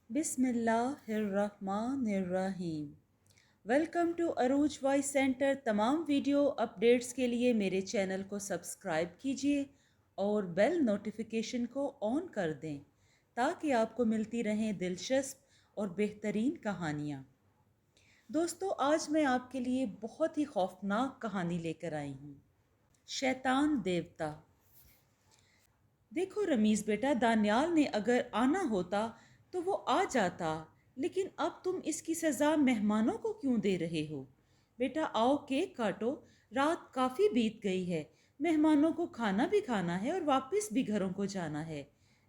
بسم اللہ الرحمن الرحیم۔ ویلکم ٹو عروج وائس سینٹر۔ تمام ویڈیو اپڈیٹس کے لیے میرے چینل کو سبسکرائب کیجیے اور بیل نوٹیفیکیشن کو آن کر دیں تاکہ آپ کو ملتی رہیں دلچسپ اور بہترین کہانیاں۔ دوستو، آج میں آپ کے لیے بہت ہی خوفناک کہانی لے کر آئی ہوں، شیطان دیوتا۔ دیکھو رمیز بیٹا، دانیال نے اگر آنا ہوتا تو وہ آ جاتا، لیکن اب تم اس کی سزا مہمانوں کو کیوں دے رہے ہو؟ بیٹا آؤ کیک کاٹو، رات کافی بیت گئی ہے، مہمانوں کو کھانا بھی کھانا ہے اور واپس بھی گھروں کو جانا ہے۔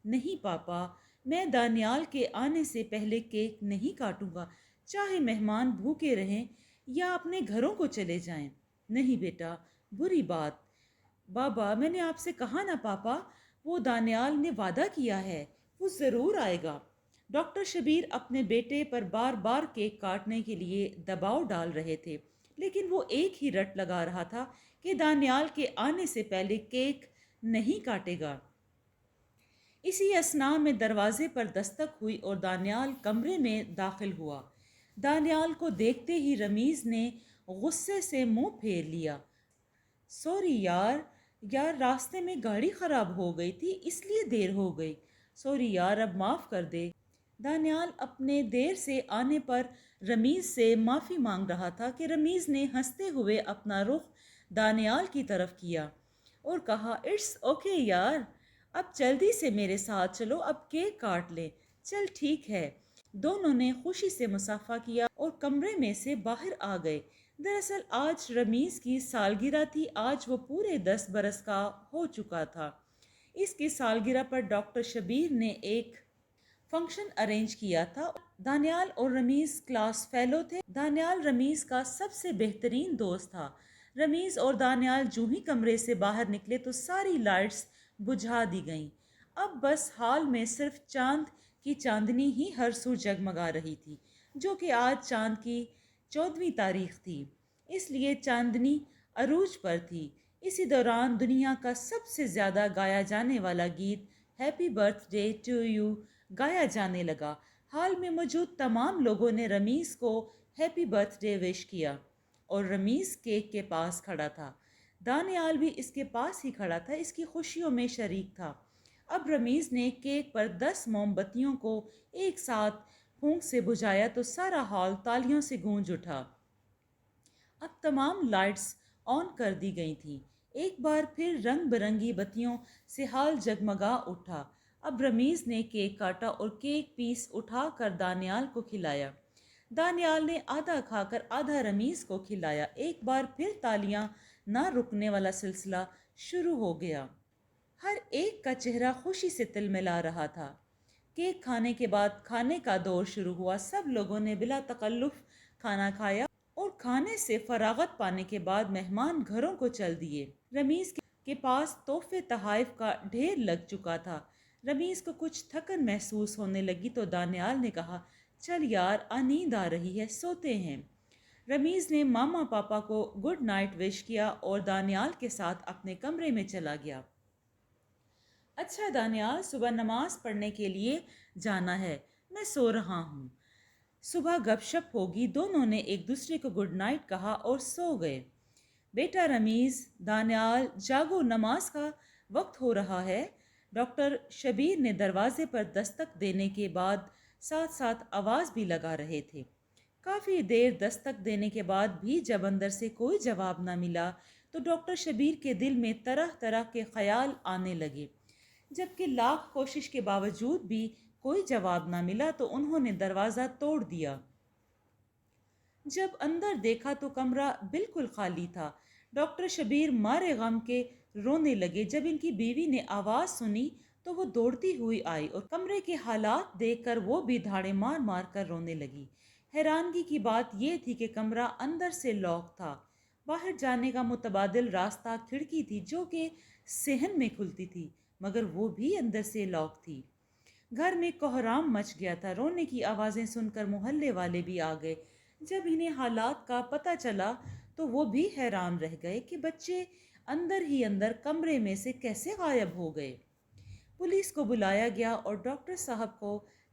نہیں پاپا، میں دانیال کے آنے سے پہلے کیک نہیں کاٹوں گا، چاہے مہمان بھوکے رہیں یا اپنے گھروں کو چلے جائیں۔ نہیں بیٹا، بری بات۔ بابا، میں نے آپ سے کہا نا پاپا، وہ دانیال نے وعدہ کیا ہے، وہ ضرور آئے گا۔ ڈاکٹر شبیر اپنے بیٹے پر بار بار کیک کاٹنے کے لیے دباؤ ڈال رہے تھے، لیکن وہ ایک ہی رٹ لگا رہا تھا کہ دانیال کے آنے سے پہلے کیک نہیں کاٹے گا۔ اسی اثناء میں دروازے پر دستک ہوئی اور دانیال کمرے میں داخل ہوا۔ دانیال کو دیکھتے ہی رمیز نے غصے سے منہ پھیر لیا۔ سوری یار راستے میں گاڑی خراب ہو گئی تھی، اس لیے دیر ہو گئی۔ سوری یار، اب معاف کر دے۔ دانیال اپنے دیر سے آنے پر رمیز سے معافی مانگ رہا تھا کہ رمیز نے ہنستے ہوئے اپنا رخ دانیال کی طرف کیا اور کہا، اٹس اوکے یار، اب جلدی سے میرے ساتھ چلو، اب کیک کاٹ لیں۔ چل ٹھیک ہے۔ دونوں نے خوشی سے مصافحہ کیا اور کمرے میں سے باہر آ گئے۔ دراصل آج رمیز کی سالگرہ تھی، آج وہ پورے 10 برس کا ہو چکا تھا۔ اس کی سالگرہ پر ڈاکٹر شبیر نے ایک فنکشن ارینج کیا تھا۔ دانیال اور رمیز کلاس فیلو تھے۔ دانیال رمیز کا سب سے بہترین دوست تھا۔ رمیز اور دانیال جو ہی کمرے سے باہر نکلے تو ساری لائٹس بجھا دی گئیں۔ اب بس ہال میں صرف چاند کی چاندنی ہی ہر سو جگمگا رہی تھی، جو کہ آج چاند کی 14ویں تاریخ تھی، اس لیے چاندنی عروج پر تھی۔ اسی دوران دنیا کا سب سے زیادہ گایا جانے والا گیت happy birthday to you گایا جانے لگا۔ ہال میں موجود تمام لوگوں نے رمیز کو ہیپی برتھ ڈے وش کیا اور رمیز کیک کے پاس کھڑا تھا۔ دانیال بھی اس کے پاس ہی کھڑا تھا، اس کی خوشیوں میں شریک تھا۔ اب رمیز نے کیک پر 10 موم بتیوں کو ایک ساتھ پھونک سے بجھایا تو سارا ہال تالیوں سے گونج اٹھا۔ اب تمام لائٹس آن کر دی گئی تھیں۔ ایک بار پھر رنگ برنگی بتیوں سے ہال جگمگا اٹھا۔ اب رمیز نے کیک کاٹا اور کیک پیس اٹھا کر دانیال کو کھلایا۔ دانیال نے آدھا کھا کر آدھا رمیز کو کھلایا۔ ایک بار پھر تالیاں نہ رکنے والا سلسلہ شروع ہو گیا۔ ہر ایک کا چہرہ خوشی سے تلملا رہا تھا۔ کیک کھانے کے بعد کھانے کا دور شروع ہوا۔ سب لوگوں نے بلا تکلف کھانا کھایا اور کھانے سے فراغت پانے کے بعد مہمان گھروں کو چل دیے۔ رمیز کے پاس تحفے تحائف کا ڈھیر لگ چکا تھا۔ رمیز کو کچھ تھکن محسوس ہونے لگی تو دانیال نے کہا، چل یار، نیند آ رہی ہے، سوتے ہیں۔ رمیز نے ماما پاپا کو گڈ نائٹ وش کیا اور دانیال کے ساتھ اپنے کمرے میں چلا گیا۔ اچھا دانیال، صبح نماز پڑھنے کے لیے جانا ہے، میں سو رہا ہوں، صبح گپ شپ ہوگی۔ دونوں نے ایک دوسرے کو گڈ نائٹ کہا اور سو گئے۔ بیٹا رمیز، دانیال جاگو، نماز کا وقت ہو رہا ہے۔ ڈاکٹر شبیر نے دروازے پر دستک دینے کے بعد ساتھ ساتھ آواز بھی لگا رہے تھے۔ کافی دیر دستک دینے کے بعد بھی جب اندر سے کوئی جواب نہ ملا تو ڈاکٹر شبیر کے دل میں طرح طرح کے خیال آنے لگے۔ جبکہ لاکھ کوشش کے باوجود بھی کوئی جواب نہ ملا تو انہوں نے دروازہ توڑ دیا۔ جب اندر دیکھا تو کمرہ بالکل خالی تھا۔ ڈاکٹر شبیر مارے غم کے رونے لگے۔ جب ان کی بیوی نے آواز سنی تو وہ دوڑتی ہوئی آئی اور کمرے کے حالات دیکھ کر وہ بھی دھاڑے مار مار کر رونے لگی۔ حیرانگی کی بات یہ تھی کہ کمرہ اندر سے لاک تھا۔ باہر جانے کا متبادل راستہ کھڑکی تھی جو کہ صحن میں کھلتی تھی، مگر وہ بھی اندر سے لاک تھی۔ گھر میں کوہرام مچ گیا تھا۔ رونے کی آوازیں سن کر محلے والے بھی آ گئے۔ جب انہیں حالات کا پتہ چلا تو وہ بھی حیران رہ گئے کہ بچے اندر ہی اندر کمرے میں سے کیسے غائب ہو گئے۔ پولیس کو بلایا گیا اور ڈاکٹر صاحب کو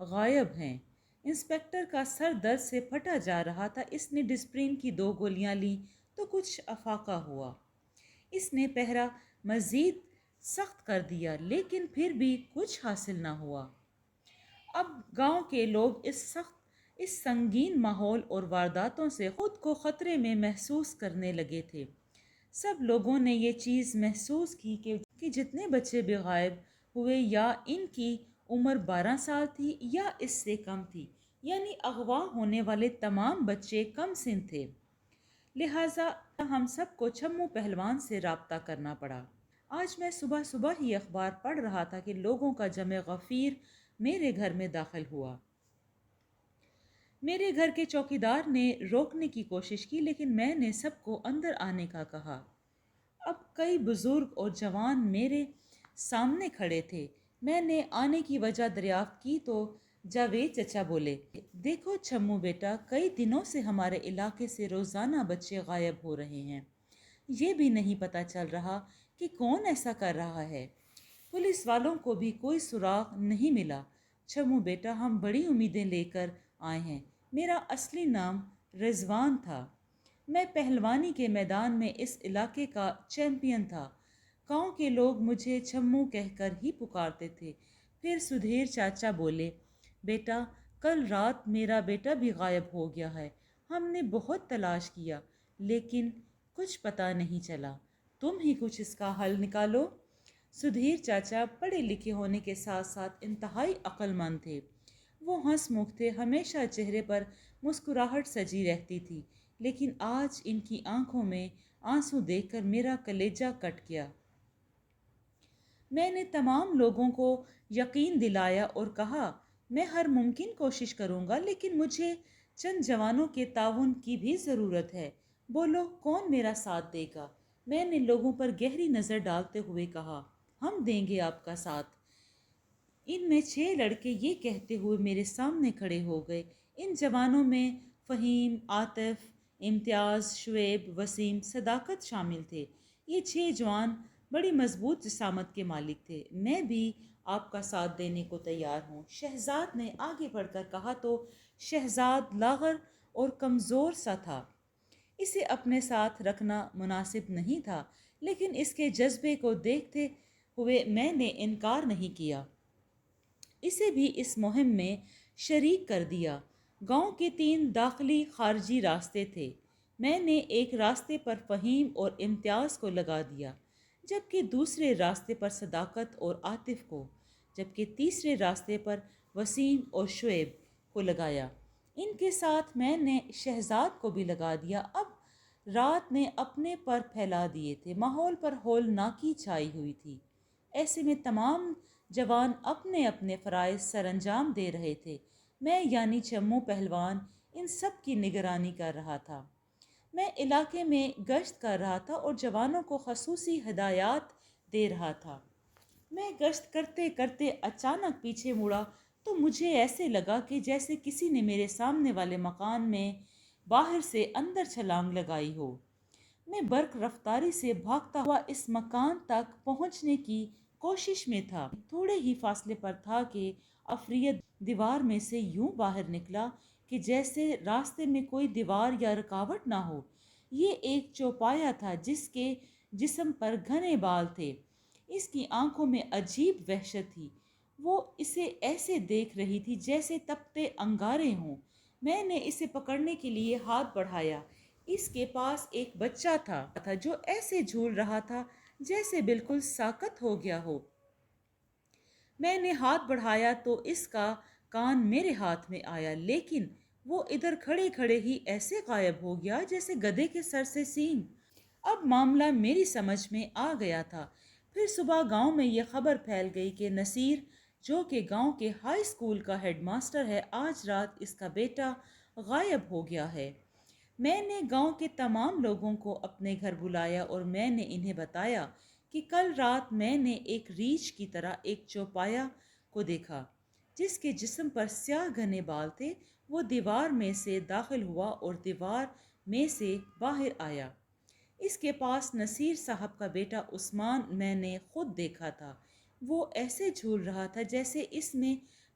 غائب ہیں۔ انسپکٹر کا سر درد سے پھٹا جا رہا تھا۔ اس نے ڈسپرین کی 2 گولیاں لیں تو کچھ افاقہ ہوا۔ اس نے پہرا مزید سخت کر دیا لیکن پھر بھی کچھ حاصل نہ ہوا۔ اب گاؤں کے لوگ اس سنگین ماحول اور وارداتوں سے خود کو خطرے میں محسوس کرنے لگے تھے۔ سب لوگوں نے یہ چیز محسوس کی کہ جتنے بچے بھی غائب ہوئے یا ان کی عمر 12 سال تھی یا اس سے کم تھی، یعنی اغوا ہونے والے تمام بچے کم سن تھے۔ لہٰذا ہم سب کو چھمو پہلوان سے رابطہ کرنا پڑا۔ آج میں صبح صبح ہی اخبار پڑھ رہا تھا کہ لوگوں کا جمع غفیر میرے گھر میں داخل ہوا۔ میرے گھر کے چوکیدار نے روکنے کی کوشش کی لیکن میں نے سب کو اندر آنے کا کہا۔ اب کئی بزرگ اور جوان میرے سامنے کھڑے تھے۔ میں نے آنے کی وجہ دریافت کی تو جاوید چچا بولے، دیکھو چھمو بیٹا، کئی دنوں سے ہمارے علاقے سے روزانہ بچے غائب ہو رہے ہیں۔ یہ بھی نہیں پتہ چل رہا کہ کون ایسا کر رہا ہے۔ پولیس والوں کو بھی کوئی سراغ نہیں ملا۔ چھمو بیٹا، ہم بڑی امیدیں لے کر آئے ہیں۔ میرا اصلی نام رضوان تھا۔ میں پہلوانی کے میدان میں اس علاقے کا چیمپئن تھا۔ گاؤں کے لوگ مجھے چھمو کہہ کر ہی پکارتے تھے۔ پھر سدھیر چاچا بولے، بیٹا، کل رات میرا بیٹا بھی غائب ہو گیا ہے۔ ہم نے بہت تلاش کیا لیکن کچھ پتہ نہیں چلا۔ تم ہی کچھ اس کا حل نکالو۔ سدھیر چاچا پڑھے لکھے ہونے کے ساتھ ساتھ انتہائی عقل مند تھے۔ وہ ہنس مکھ تھے، ہمیشہ چہرے پر مسکراہٹ سجی رہتی تھی، لیکن آج ان کی آنکھوں میں آنسو دیکھ کر میرا کلیجہ کٹ گیا۔ میں نے تمام لوگوں کو یقین دلایا اور کہا، میں ہر ممکن کوشش کروں گا لیکن مجھے چند جوانوں کے تعاون کی بھی ضرورت ہے۔ بولو کون میرا ساتھ دے گا؟ میں نے لوگوں پر گہری نظر ڈالتے ہوئے کہا، ہم دیں گے آپ کا ساتھ۔ ان میں 6 لڑکے یہ کہتے ہوئے میرے سامنے کھڑے ہو گئے۔ ان جوانوں میں فہیم، عاطف، امتیاز، شعیب، وسیم، صداقت شامل تھے۔ یہ 6 جوان بڑی مضبوط جسامت کے مالک تھے۔ میں بھی آپ کا ساتھ دینے کو تیار ہوں۔ شہزاد نے آگے بڑھ کر کہا تو شہزاد لاغر اور کمزور سا تھا۔ اسے اپنے ساتھ رکھنا مناسب نہیں تھا، لیکن اس کے جذبے کو دیکھتے ہوئے میں نے انکار نہیں کیا۔ اسے بھی اس مہم میں شریک کر دیا۔ گاؤں کے 3 داخلی خارجی راستے تھے۔ میں نے ایک راستے پر فہیم اور امتیاز کو لگا دیا، جبکہ دوسرے راستے پر صداقت اور عاطف کو، جبکہ تیسرے راستے پر وسیم اور شعیب کو لگایا۔ ان کے ساتھ میں نے شہزاد کو بھی لگا دیا۔ اب رات نے اپنے پر پھیلا دیے تھے، ماحول پر ہولناکی چھائی ہوئی تھی۔ ایسے میں تمام جوان اپنے اپنے فرائض سر انجام دے رہے تھے۔ میں یعنی چھمو پہلوان ان سب کی نگرانی کر رہا تھا۔ میں علاقے میں گشت کر رہا تھا اور جوانوں کو خصوصی ہدایات دے رہا تھا۔ میں گشت کرتے کرتے اچانک پیچھے مڑا تو مجھے ایسے لگا کہ جیسے کسی نے میرے سامنے والے مکان میں باہر سے اندر چھلانگ لگائی ہو۔ میں برق رفتاری سے بھاگتا ہوا اس مکان تک پہنچنے کی کوشش میں تھا۔ تھوڑے ہی فاصلے پر تھا کہ افریت دیوار میں سے یوں باہر نکلا کہ جیسے راستے میں کوئی دیوار یا رکاوٹ نہ ہو۔ یہ ایک چوپایا تھا جس کے جسم پر گھنے بال تھے۔ اس کی آنکھوں میں عجیب وحشت تھی۔ وہ اسے ایسے دیکھ رہی تھی جیسے تپتے انگارے ہوں۔ میں نے اسے پکڑنے کے لیے ہاتھ بڑھایا۔ اس کے پاس ایک بچہ تھا جو ایسے جھول رہا تھا جیسے بالکل ساکت ہو گیا ہو۔ میں نے ہاتھ بڑھایا تو اس کا کان میرے ہاتھ میں آیا، لیکن وہ ادھر کھڑے کھڑے ہی ایسے غائب ہو گیا جیسے گدھے کے سر سے سینگ۔ اب معاملہ میری سمجھ میں آ گیا تھا۔ پھر صبح گاؤں میں یہ خبر پھیل گئی کہ نصیر، جو کہ گاؤں کے ہائی اسکول کا ہیڈ ماسٹر ہے، آج رات اس کا بیٹا غائب ہو گیا ہے۔ میں نے گاؤں کے تمام لوگوں کو اپنے گھر بلایا اور میں نے انہیں بتایا کہ کل رات میں نے ایک ریچھ کی طرح ایک چوپایا کو دیکھا جس کے جسم پر سیاہ گھنے بال تھے۔ وہ دیوار میں سے داخل ہوا اور دیوار میں سے باہر آیا۔ اس کے پاس نصیر صاحب کا بیٹا عثمان میں نے خود دیکھا تھا۔ وہ ایسے جھول رہا تھا جیسے اس میں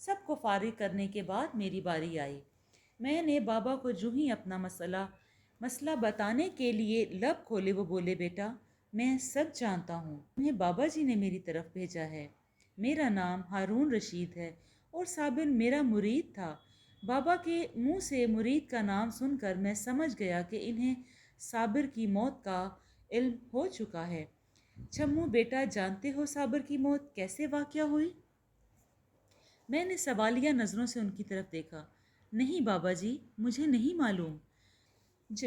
سب کو فارغ کرنے کے بعد میری باری آئی۔ میں نے بابا کو جو ہی اپنا مسئلہ بتانے کے لیے لب کھولے، وہ بولے بیٹا میں سب جانتا ہوں، تمہیں بابا جی نے میری طرف بھیجا ہے۔ میرا نام ہارون رشید ہے اور صابر میرا مرید تھا۔ بابا کے منہ سے مرید کا نام سن کر میں سمجھ گیا کہ انہیں صابر کی موت کا علم ہو چکا ہے۔ چھمو بیٹا جانتے ہو صابر کی موت کیسے واقع ہوئی؟ میں نے سوالیہ نظروں سے ان کی طرف دیکھا۔ نہیں بابا جی، مجھے نہیں معلوم۔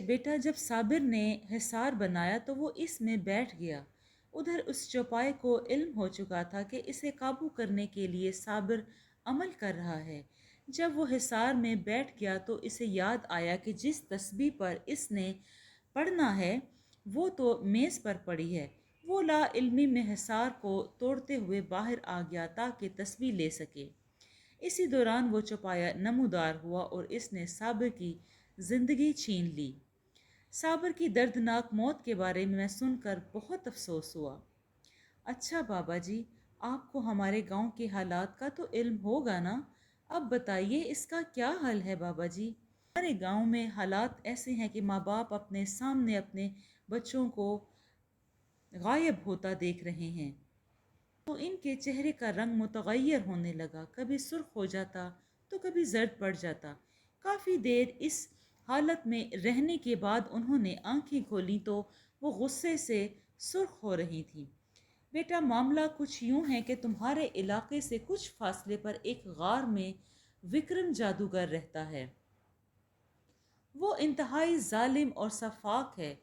بیٹا جب صابر نے حصار بنایا تو وہ اس میں بیٹھ گیا۔ ادھر اس چوپائے کو علم ہو چکا تھا کہ اسے قابو کرنے کے لیے صابر عمل کر رہا ہے۔ جب وہ حصار میں بیٹھ گیا تو اسے یاد آیا کہ جس تسبیح پر اس نے پڑھنا ہے وہ تو میز پر پڑی ہے۔ وہ لا علمی میں حصار کو توڑتے ہوئے باہر آ گیا تاکہ تسبیح لے سکے۔ اسی دوران وہ چوپایا نمودار ہوا اور اس نے صابر کی زندگی چھین لی۔ صابر کی دردناک موت کے بارے میں سن کر بہت افسوس ہوا۔ اچھا بابا جی، آپ کو ہمارے گاؤں کے حالات کا تو علم ہوگا نا؟ اب بتائیے اس کا کیا حل ہے بابا جی؟ ہمارے گاؤں میں حالات ایسے ہیں کہ ماں باپ اپنے سامنے اپنے بچوں کو غائب ہوتا دیکھ رہے ہیں تو ان کے چہرے کا رنگ متغیر ہونے لگا، کبھی سرخ ہو جاتا تو کبھی زرد پڑ جاتا۔ کافی دیر اس حالت میں رہنے کے بعد انہوں نے آنکھیں کھولیں تو وہ غصے سے سرخ ہو رہی تھیں۔ بیٹا معاملہ کچھ یوں ہے کہ تمہارے علاقے سے کچھ فاصلے پر ایک غار میں وکرم جادوگر رہتا ہے۔ وہ انتہائی ظالم اور سفاک ہے۔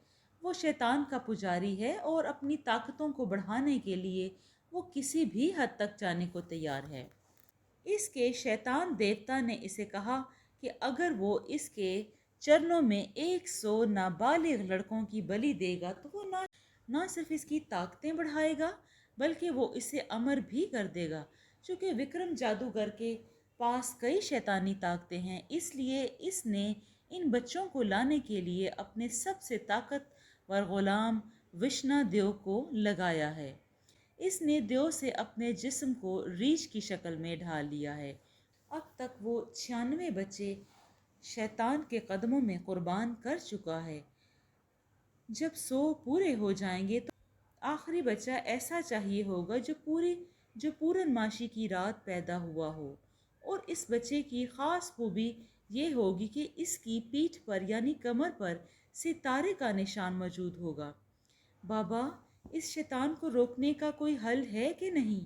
وہ شیطان کا پجاری ہے اور اپنی طاقتوں کو بڑھانے کے لیے وہ کسی بھی حد تک جانے کو تیار ہے۔ اس کے شیطان دیوتا نے اسے کہا کہ اگر وہ اس کے چرنوں میں 100 نابالغ لڑکوں کی بلی دے گا تو وہ نہ صرف اس کی طاقتیں بڑھائے گا بلکہ وہ اسے امر بھی کر دے گا۔ چونکہ وکرم جادوگر کے پاس کئی شیطانی طاقتیں ہیں، اس لیے اس نے ان بچوں کو لانے کے لیے اپنے سب سے طاقتور غلام وشنا دیو کو لگایا ہے۔ اس نے دیو سے اپنے جسم کو ریچھ کی شکل میں ڈھال لیا ہے۔ اب تک وہ 96 بچے شیطان کے قدموں میں قربان کر چکا ہے۔ جب 100 پورے ہو جائیں گے تو آخری بچہ ایسا چاہیے ہوگا جو پورن ماشی کی رات پیدا ہوا ہو، اور اس بچے کی خاص خوبی یہ ہوگی کہ اس کی پیٹھ پر یعنی کمر پر ستارے کا نشان موجود ہوگا۔ بابا اس شیطان کو روکنے کا کوئی حل ہے کہ نہیں؟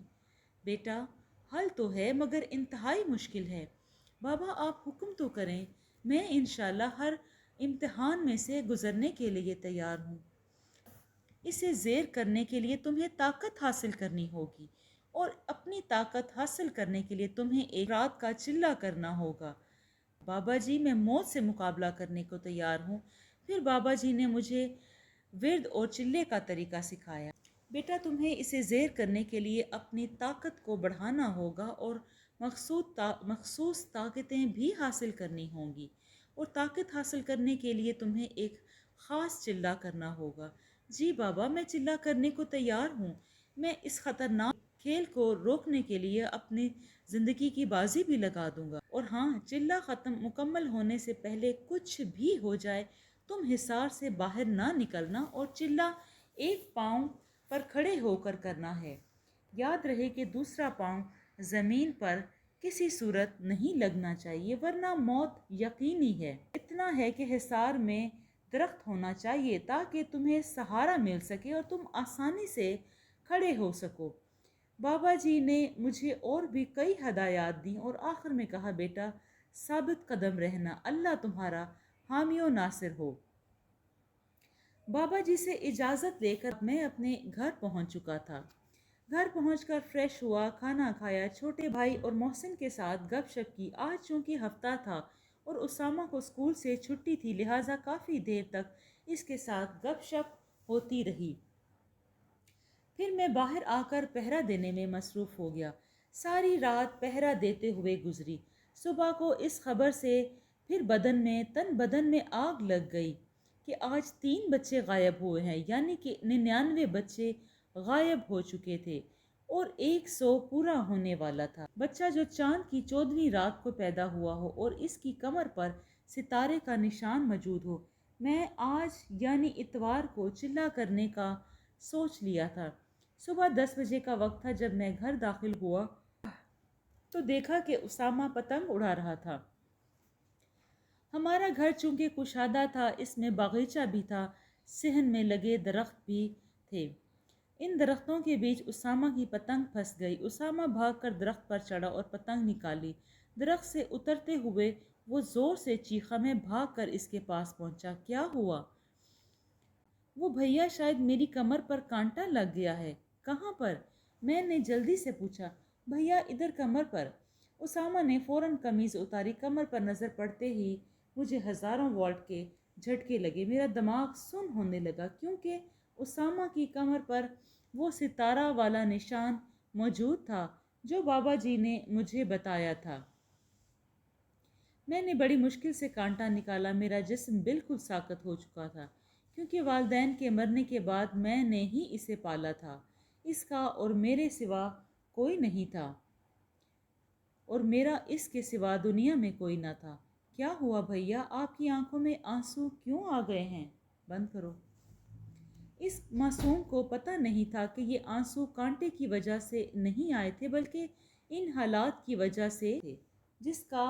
بیٹا حل تو ہے مگر انتہائی مشکل ہے۔ بابا آپ حکم تو کریں، میں انشاءاللہ ہر امتحان میں سے گزرنے کے لیے تیار ہوں۔ اسے زیر کرنے کے لیے تمہیں طاقت حاصل کرنی ہوگی اور اپنی طاقت حاصل کرنے کے لیے تمہیں ایک رات کا چلہ کرنا ہوگا۔ بابا جی میں موت سے مقابلہ کرنے کو تیار ہوں۔ پھر بابا جی نے مجھے ورد اور چلے کا طریقہ سکھایا۔ بیٹا تمہیں اسے زیر کرنے کے لیے اپنی طاقت کو بڑھانا ہوگا اور مخصوص طاقتیں بھی حاصل کرنی ہوں گی، اور طاقت حاصل کرنے کے لیے تمہیں ایک خاص چلہ کرنا ہوگا۔ جی بابا میں چلہ کرنے کو تیار ہوں۔ میں اس خطرناک کھیل کو روکنے کے لیے اپنی زندگی کی بازی بھی لگا دوں گا، اور ہاں چلہ مکمل ہونے سے پہلے کچھ بھی ہو جائے تم حصار سے باہر نہ نکلنا، اور چلہ ایک پاؤں پر کھڑے ہو کر کرنا ہے۔ یاد رہے کہ دوسرا پاؤں زمین پر کسی صورت نہیں لگنا چاہیے ورنہ موت یقینی ہے۔ اتنا ہے کہ حصار میں درخت ہونا چاہیے تاکہ تمہیں سہارا مل سکے اور تم آسانی سے کھڑے ہو سکو۔ بابا جی نے مجھے اور بھی کئی ہدایات دیں اور آخر میں کہا بیٹا ثابت قدم رہنا، اللہ تمہارا حامی و ناصر ہو۔ بابا جی سے اجازت لے کر میں اپنے گھر پہنچ چکا تھا۔ گھر پہنچ کر فریش ہوا، کھانا کھایا، چھوٹے بھائی اور محسن کے ساتھ گپ شپ کی۔ آج چونکہ ہفتہ تھا اور اسامہ کو اسکول سے چھٹی تھی لہٰذا کافی دیر تک اس کے ساتھ گپ شپ ہوتی رہی۔ پھر میں باہر آ کر پہرہ دینے میں مصروف ہو گیا۔ ساری رات پہرہ دیتے ہوئے گزری۔ صبح کو اس خبر سے پھر تن بدن میں آگ لگ گئی کہ آج 3 بچے غائب ہوئے ہیں، یعنی کہ 99 بچے غائب ہو چکے تھے۔ اور 100 پورا ہونے والا تھا۔ بچہ جو چاند کی 14ویں رات کو پیدا ہوا ہو اور اس کی کمر پر ستارے کا نشان موجود ہو۔ میں آج یعنی اتوار کو چلا کرنے کا سوچ لیا تھا۔ صبح 10 بجے کا وقت تھا جب میں گھر داخل ہوا تو دیکھا کہ اسامہ پتنگ اڑا رہا تھا۔ ہمارا گھر چونکہ کشادہ تھا، اس میں باغیچہ بھی تھا، صحن میں لگے درخت بھی تھے۔ ان درختوں کے بیچ اسامہ کی پتنگ پھنس گئی۔ اسامہ بھاگ کر درخت پر چڑھا اور پتنگ نکالی۔ درخت سے اترتے ہوئے وہ زور سے چیخا۔ میں بھاگ کر اس کے پاس پہنچا۔ کیا ہوا؟ وہ بھیا شاید میری کمر پر کانٹا لگ گیا ہے۔ کہاں پر؟ میں نے جلدی سے پوچھا۔ بھیا ادھر کمر پر۔ اسامہ نے فوراً قمیض اتاری۔ کمر پر نظر پڑتے ہی مجھے ہزاروں واٹ کے جھٹکے لگے۔ میرا دماغ سن ہونے لگا کیونکہ اسامہ کی کمر پر وہ ستارہ والا نشان موجود تھا جو بابا جی نے مجھے بتایا تھا۔ میں نے بڑی مشکل سے کانٹا نکالا۔ میرا جسم بالکل ساکت ہو چکا تھا کیونکہ والدین کے مرنے کے بعد میں نے ہی اسے پالا تھا۔ اس کا اور میرے سوا کوئی نہیں تھا اور میرا اس کے سوا دنیا میں کوئی نہ تھا۔ کیا ہوا بھیا؟ آپ کی آنکھوں میں آنسو کیوں آ گئے ہیں؟ بند کرو۔ اس معصوم کو پتہ نہیں تھا کہ یہ آنسو کانٹے کی وجہ سے نہیں آئے تھے بلکہ ان حالات کی وجہ سے تھے جس کا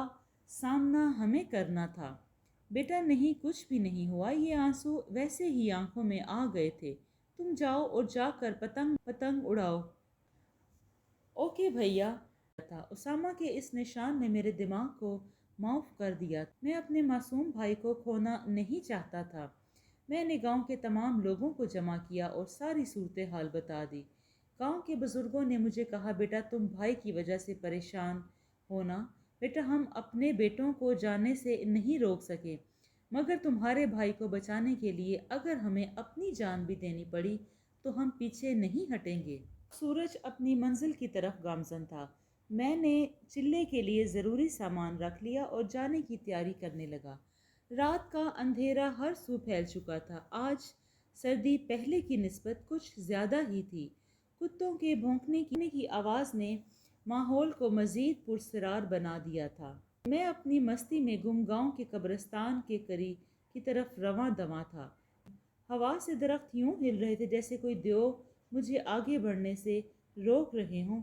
سامنا ہمیں کرنا تھا۔ بیٹا نہیں، کچھ بھی نہیں ہوا، یہ آنسو ویسے ہی آنکھوں میں آ گئے تھے۔ تم جاؤ اور جا کر پتنگ اڑاؤ۔ اوکے بھیا تھا۔ اسامہ کے اس نشان نے میرے دماغ کو معاف کر دیا۔ میں اپنے معصوم بھائی کو کھونا نہیں چاہتا تھا۔ میں نے گاؤں کے تمام لوگوں کو جمع کیا اور ساری صورتحال بتا دی۔ گاؤں کے بزرگوں نے مجھے کہا، بیٹا تم بھائی کی وجہ سے پریشان ہونا، بیٹا ہم اپنے بیٹوں کو جانے سے نہیں روک سکے، مگر تمہارے بھائی کو بچانے کے لیے اگر ہمیں اپنی جان بھی دینی پڑی تو ہم پیچھے نہیں ہٹیں گے۔ سورج اپنی منزل کی طرف گامزن تھا۔ میں نے چلے کے لیے ضروری سامان رکھ لیا اور جانے کی تیاری کرنے لگا۔ رات کا اندھیرا ہر سو پھیل چکا تھا۔ آج سردی پہلے کی نسبت کچھ زیادہ ہی تھی۔ کتوں کے بھونکنے کی آواز نے ماحول کو مزید پرسرار بنا دیا تھا۔ میں اپنی مستی میں گم گاؤں کے قبرستان کے قریب کی طرف رواں دواں تھا۔ ہوا سے درخت یوں ہل رہے تھے جیسے کوئی دیو مجھے آگے بڑھنے سے روک رہے ہوں۔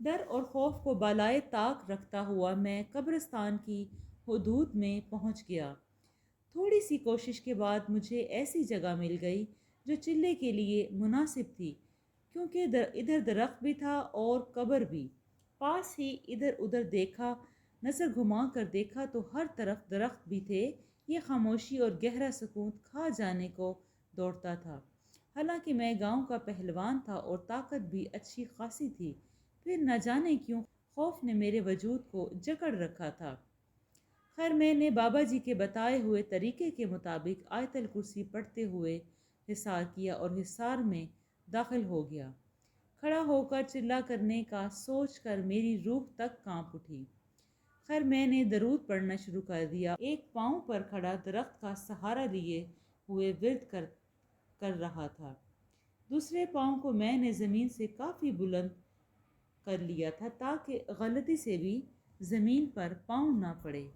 ڈر اور خوف کو بالائے طاق رکھتا ہوا میں قبرستان کی حدود میں پہنچ گیا۔ تھوڑی سی کوشش کے بعد مجھے ایسی جگہ مل گئی جو چلے کے لیے مناسب تھی کیونکہ ادھر درخت بھی تھا اور قبر بھی۔ پاس ہی ادھر ادھر دیکھا، نظر گھما کر دیکھا تو ہر طرف درخت بھی تھے۔ یہ خاموشی اور گہرا سکون کھا جانے کو دوڑتا تھا۔ حالانکہ میں گاؤں کا پہلوان تھا اور طاقت بھی اچھی خاصی تھی، پھر نہ جانے کیوں خوف نے میرے وجود کو جکڑ رکھا تھا۔ خیر میں نے بابا جی کے بتائے ہوئے طریقے کے مطابق آیت الکرسی پڑھتے ہوئے حصار کیا اور حصار میں داخل ہو گیا۔ کھڑا ہو کر چلا کرنے کا سوچ کر میری روح تک کانپ اٹھی۔ خیر میں نے درود پڑھنا شروع کر دیا۔ ایک پاؤں پر کھڑا درخت کا سہارا لیے ہوئے ورد کر رہا تھا۔ دوسرے پاؤں کو میں نے زمین سے کافی بلند کر لیا تھا تاکہ غلطی سے بھی زمین پر پاؤں نہ پڑے۔